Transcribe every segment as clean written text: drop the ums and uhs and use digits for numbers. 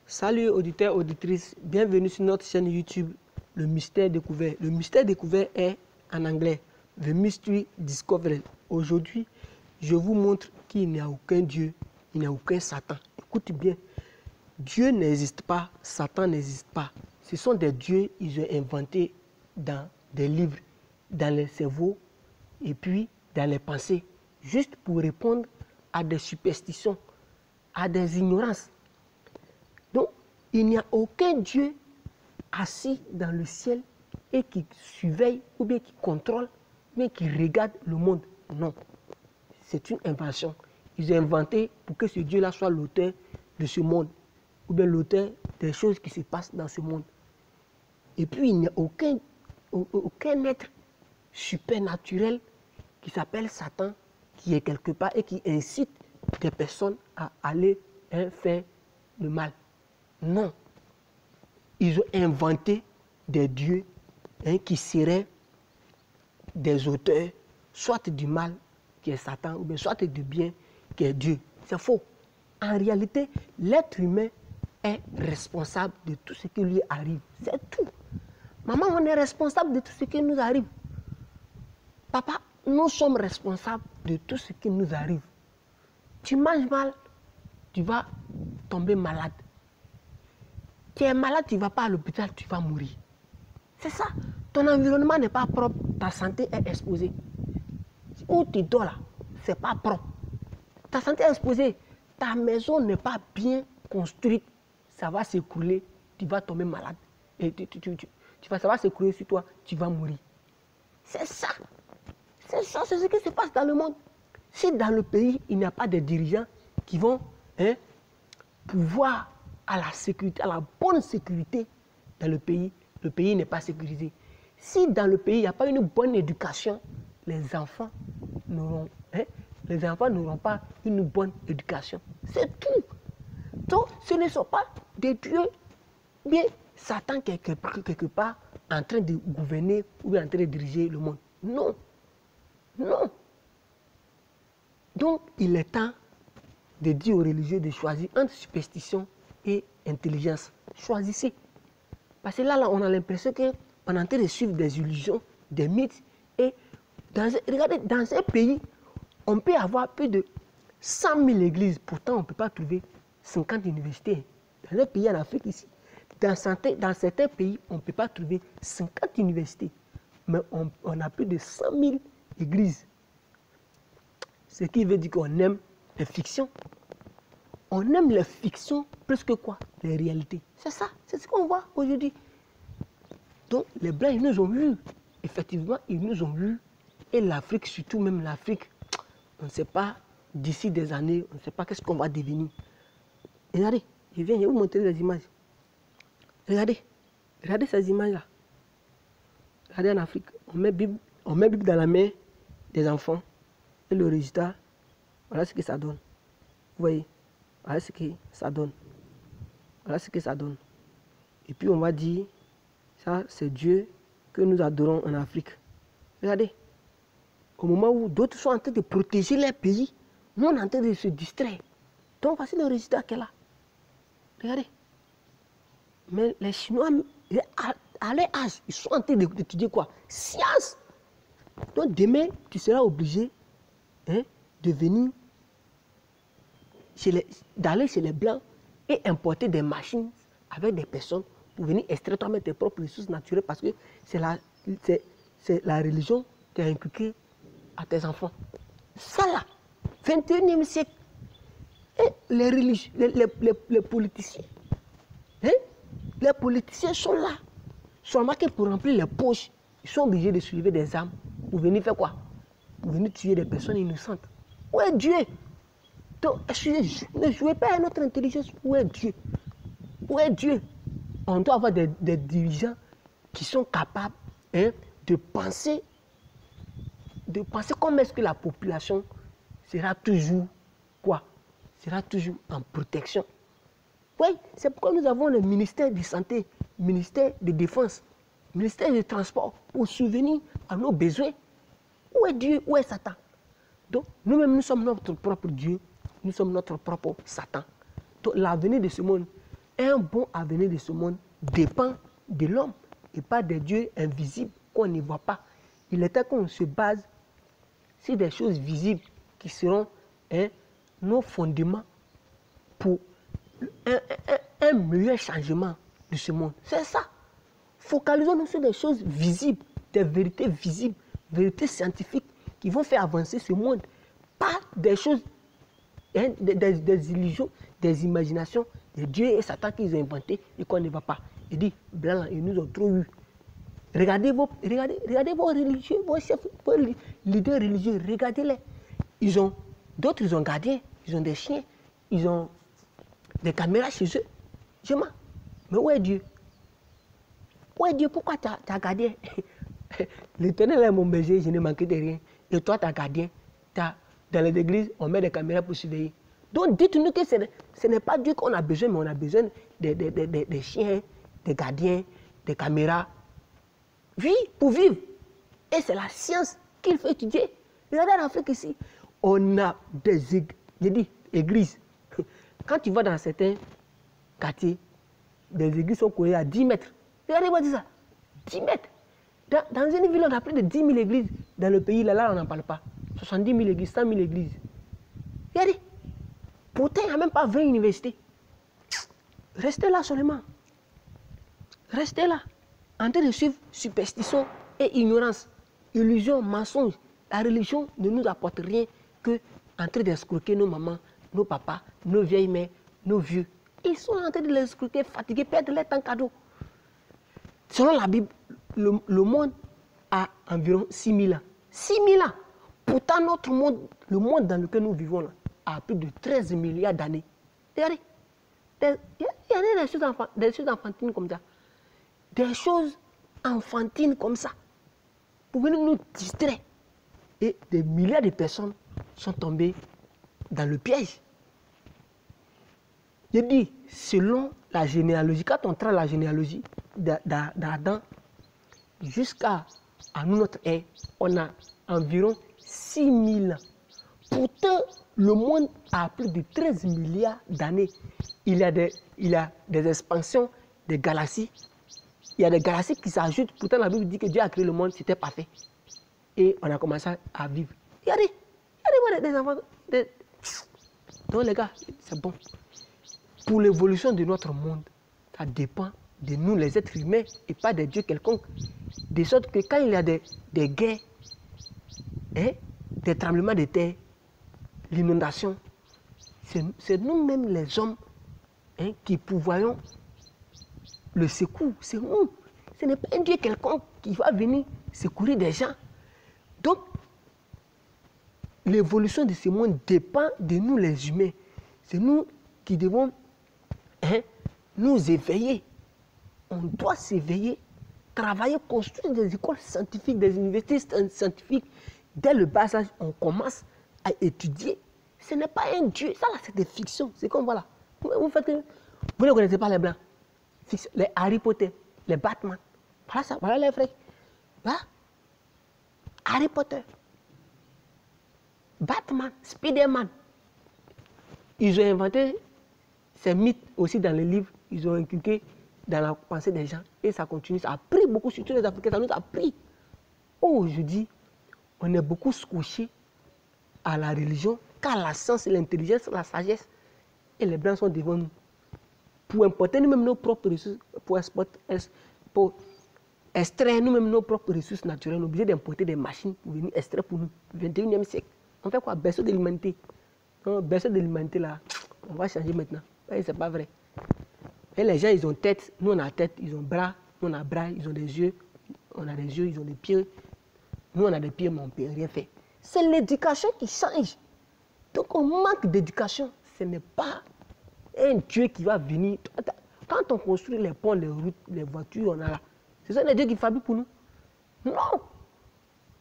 Salut auditeurs, auditrices, bienvenue sur notre chaîne YouTube Le Mystère Découvert. Le Mystère Découvert est en anglais The Mystery Discovered. Aujourd'hui, je vous montre qu'il n'y a aucun Dieu, il n'y a aucun Satan. Écoute bien, Dieu n'existe pas, Satan n'existe pas. Ce sont des dieux, ils ont inventé dans des livres, dans les cerveaux et puis dans les pensées, juste pour répondre à des superstitions, à des ignorances. Donc, il n'y a aucun Dieu assis dans le ciel et qui surveille ou bien qui contrôle ou bien qui regarde le monde. Non, c'est une invention. Ils ont inventé pour que ce Dieu-là soit l'auteur de ce monde ou bien l'auteur des choses qui se passent dans ce monde. Et puis, il n'y a aucun être supernaturel qui s'appelle Satan, qui est quelque part et qui incite des personnes à aller faire le mal. Non. Ils ont inventé des dieux qui seraient des auteurs, soit du mal, qui est Satan, ou bien soit du bien, qui est Dieu. C'est faux. En réalité, l'être humain est responsable de tout ce qui lui arrive. C'est tout. Maman, on est responsable de tout ce qui nous arrive. Papa, nous sommes responsables de tout ce qui nous arrive. Tu manges mal, tu vas tomber malade. Tu es malade, tu ne vas pas à l'hôpital, tu vas mourir. C'est ça. Ton environnement n'est pas propre, ta santé est exposée. Où tu dors là, ce n'est pas propre. Ta santé est exposée. Ta maison n'est pas bien construite. Ça va s'écrouler, tu vas tomber malade. Et ça va s'écrouler sur toi, tu vas mourir. C'est ça. C'est ça, c'est ce qui se passe dans le monde. Si dans le pays, il n'y a pas de dirigeants qui vont pouvoir à la sécurité, à la bonne sécurité dans le pays n'est pas sécurisé. Si dans le pays, il n'y a pas une bonne éducation, les enfants n'auront pas une bonne éducation. C'est tout. Donc, ce ne sont pas des dieux, bien Satan quelque part en train de gouverner ou en train de diriger le monde. Non. Non. Donc, il est temps de dire aux religieux de choisir entre superstition et intelligence. Choisissez. Parce que là on a l'impression qu'on est en train de suivre des illusions, des mythes. Et regardez, dans un pays, on peut avoir plus de 100 000 églises. Pourtant, on ne peut pas trouver 50 universités. Dans un pays en Afrique ici, dans certains pays, on ne peut pas trouver 50 universités. Mais on a plus de 100 000 églises. Ce qui veut dire qu'on aime les fictions. On aime les fictions plus que quoi? Les réalités. C'est ça, c'est ce qu'on voit aujourd'hui. Donc les Blancs, ils nous ont vus. Effectivement, ils nous ont vus. Et l'Afrique, surtout même l'Afrique, on ne sait pas, d'ici des années, on ne sait pas qu'est-ce qu'on va devenir. Et regardez, je vais vous montrer les images. Regardez ces images-là. Regardez en Afrique, on met Bible dans la main des enfants. Et le résultat, voilà ce que ça donne. Vous voyez, voilà ce que ça donne. Voilà ce que ça donne. Et puis on va dire, ça c'est Dieu que nous adorons en Afrique. Regardez, au moment où d'autres sont en train de protéger leur pays, nous on est en train de se distraire. Donc voici le résultat qu'elle a. Regardez. Mais les Chinois, à leur âge, ils sont en train d'étudier quoi? Science. Donc demain, tu seras obligé de venir d'aller chez les Blancs et importer des machines avec des personnes pour venir extraire toi-même tes propres ressources naturelles parce que c'est la religion qui a inculqué à tes enfants. Ça là, 21e siècle. Et les politiciens, les politiciens sont là. Seulement que pour remplir les poches, ils sont obligés de soulever des armes pour venir faire quoi? Pour venir tuer des personnes innocentes. Où est Dieu? Donc, ne jouez pas à notre intelligence. Où est Dieu? Où est Dieu? On doit avoir des dirigeants qui sont capables de penser comment est-ce que la population sera toujours quoi? Sera toujours en protection. Oui, c'est pourquoi nous avons le ministère de santé, le ministère de défense, le ministère du transport pour subvenir à nos besoins. Où est Dieu? Où est Satan? Donc, nous sommes notre propre Dieu, nous sommes notre propre Satan. Donc, l'avenir de ce monde, Un bon avenir de ce monde dépend de l'homme et pas des dieux invisibles qu'on ne voit pas. Il était qu'on se base sur des choses visibles qui seront nos fondements pour un meilleur changement de ce monde. C'est ça. Focalisons-nous sur des choses visibles, des vérités visibles, vérités scientifiques qui vont faire avancer ce monde. Pas des choses, des illusions, des imaginations, des dieux et Satan qu'ils ont inventés et qu'on ne va pas. Il dit, blanc, ils nous ont trop eu. Regardez vos religieux, vos chefs, vos leaders religieux, regardez-les. D'autres, ils ont gardiens, ils ont des chiens, ils ont des caméras chez eux. Je mens. Mais où est Dieu? Où est Dieu? Pourquoi tu as gardien? L'Éternel est mon berger, je ne manquerai de rien. Et toi, tu as gardien. Dans les églises, on met des caméras pour surveiller. Donc, dites-nous que ce n'est pas Dieu qu'on a besoin, mais on a besoin des chiens, des gardiens, des caméras. Oui, pour vivre. Et c'est la science qu'il faut étudier. Regardez en Afrique ici, on a des églises. Quand tu vas dans certains quartiers, des églises sont collées à 10 mètres. Regardez-moi ça, 10 mètres. Dans une ville, on a plus de 10 000 églises. Dans le pays, là, on n'en parle pas. 70 000 églises, 100 000 églises. Regardez. Pourtant, il n'y a même pas 20 universités. Restez là seulement. Restez là. En train de suivre superstition et ignorance, illusion, mensonge. La religion ne nous apporte rien que en train d'escroquer nos mamans, nos papas, nos vieilles mères, nos vieux. Ils sont en train de les escroquer, fatigués, perdre leur temps cadeau. Selon la Bible, le monde a environ 6 000 ans. 6 000 ans. Pourtant, notre monde, le monde dans lequel nous vivons, là, a plus de 13 milliards d'années. Regardez. Il y a des choses enfantines comme ça. Des choses enfantines comme ça. Pour venir nous distraire. Et des milliards de personnes sont tombées dans le piège. Je dis, selon la généalogie, quand on trace la généalogie d'Adam jusqu'à nous, notre ère, on a environ 6 000 ans. Pourtant, le monde a plus de 13 milliards d'années. Il y a des expansions des galaxies. Il y a des galaxies qui s'ajoutent. Pourtant, la Bible dit que Dieu a créé le monde, c'était parfait. Et on a commencé à vivre. Regardez-moi des enfants. Donc les gars, c'est bon. Pour l'évolution de notre monde, ça dépend de nous, les êtres humains, et pas des dieux quelconques. De sorte que quand il y a des guerres, des tremblements de terre, l'inondation, c'est nous-mêmes les hommes qui pourvoyons le secours. C'est nous. Ce n'est pas un Dieu quelconque qui va venir secourir des gens. Donc, l'évolution de ce monde dépend de nous les humains. C'est nous qui devons nous éveiller. On doit s'éveiller, travailler, construire des écoles scientifiques, des universités scientifiques. Dès le bas âge, on commence à étudier. Ce n'est pas un Dieu. Ça, là, c'est des fictions. C'est comme, voilà. Vous ne connaissez pas les Blancs. Les Harry Potter, les Batman. Voilà ça, voilà les vrais. Voilà. Harry Potter, Batman, Spider-Man. Ils ont inventé ces mythes aussi dans les livres. Ils ont inculqué dans la pensée des gens. Et ça continue. Ça a pris beaucoup, surtout les Africains. Ça nous a pris. Aujourd'hui, on est beaucoup scotché à la religion, qu'à la science, l'intelligence, la sagesse. Et les Blancs sont devant nous. Pour importer nous-mêmes nos propres ressources, pour extraire nous-mêmes nos propres ressources naturelles, on est obligé d'importer des machines pour venir extraire pour nous. 21e siècle. On fait quoi? Berceau de l'humanité. Non, berceau de l'humanité là, on va changer maintenant. C'est pas vrai. Et les gens, ils ont tête, nous on a tête, ils ont bras, nous on a bras, ils ont des yeux, on a des yeux, ils ont des pieds. Nous on a des pieds, mais on ne peut rien faire. C'est l'éducation qui change. Donc on manque d'éducation. Ce n'est pas un Dieu qui va venir. Quand on construit les ponts, les routes, les voitures, on a là. C'est ça les dieux qui fabriquent pour nous. Non.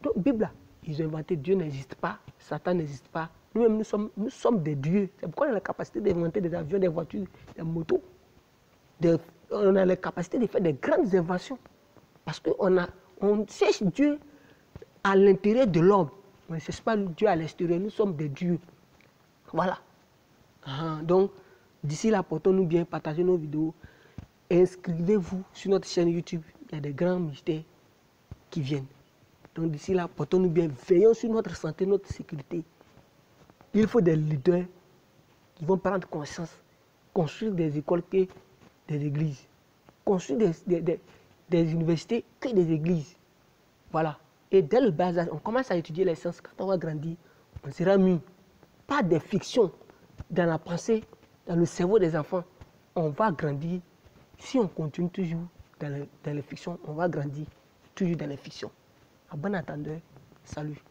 Donc, Bible, ils ont inventé Dieu n'existe pas, Satan n'existe pas. Nous-mêmes, nous sommes des dieux. C'est pourquoi on a la capacité d'inventer des avions, des voitures, des motos. On a la capacité de faire des grandes inventions. Parce qu'on cherche Dieu à l'intérieur de l'homme. On ne cherche pas Dieu à l'extérieur. Nous sommes des dieux. Voilà. Donc, D'ici là, portons-nous bien, partagez nos vidéos. Inscrivez-vous sur notre chaîne YouTube. Il y a des grands mystères qui viennent. Donc d'ici là, portons-nous bien. Veillons sur notre santé, notre sécurité. Il faut des leaders qui vont prendre conscience. Construire des écoles que des églises. Construire des universités que des églises. Voilà. Et dès le bas âge, on commence à étudier les sciences. Quand on va grandir, on sera mis. Pas des fictions dans la pensée, dans le cerveau des enfants. On va grandir. Si on continue toujours dans les fictions, on va grandir toujours dans les fictions. À bon entendeur, salut.